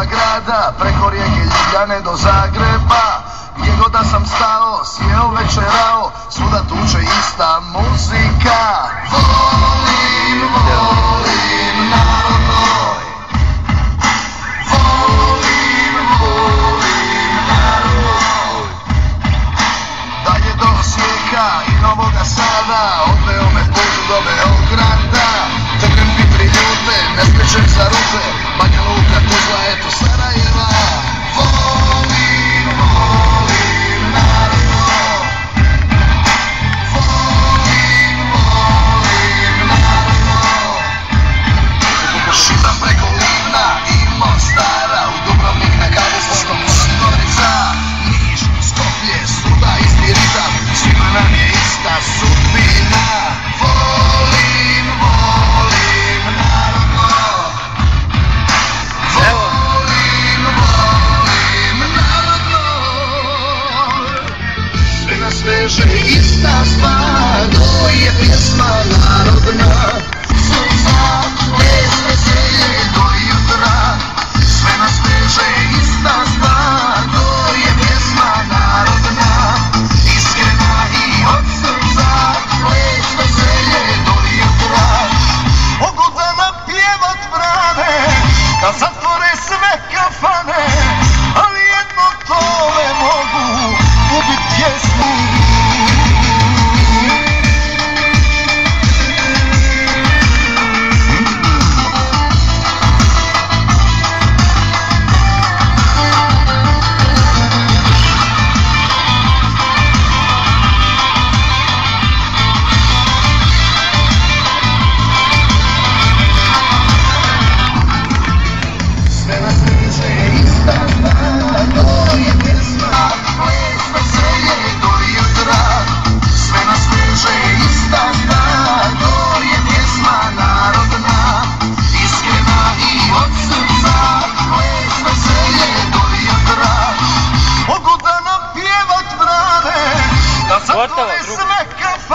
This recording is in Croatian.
svoga grada, preko rijeke Ljubljane do Zagreba. Gdje god da sam stao, sjeo, večerao, svuda tuče ista muzika. Volim, volim narod moj. Volim, volim narod moj. Dalje do Osijeka i Novoga Sada, odveo me put do Beograda. Čekam Pitri ljute, ne skrećem za rute, Banja Luka, Tuzla, eto Sarajeva. Volim, volim narod moj. Volim, volim narod moj. Šitam preko Livna i Mostara, u Dubrovnik na kavu s Boškom Gorica. Niš, Skoplje, svuda isti ritam, svima nam je ista sudbina. Volim, volim narod moj. Volim, volim narod moj. Sve nas veže ista stvar, to je pjesma narodna. Srca, ples, veselje do jutra. Sve nas veže ista stvar, to je pjesma narodna. Iskrena i od srca, ples, veselje do jutra. Mogu da napjevat brane, da zatvore sve kafane, ali jedno tome mogu ubit pjesmu. Sve nas veže ista stvar, to je pjesma, ples, veselje do jutra. Sve nas veže ista stvar, to je pjesma narodna. Iskrena i od srca, ples, veselje do jutra. Mogu da napjevat brane, da zatvore sve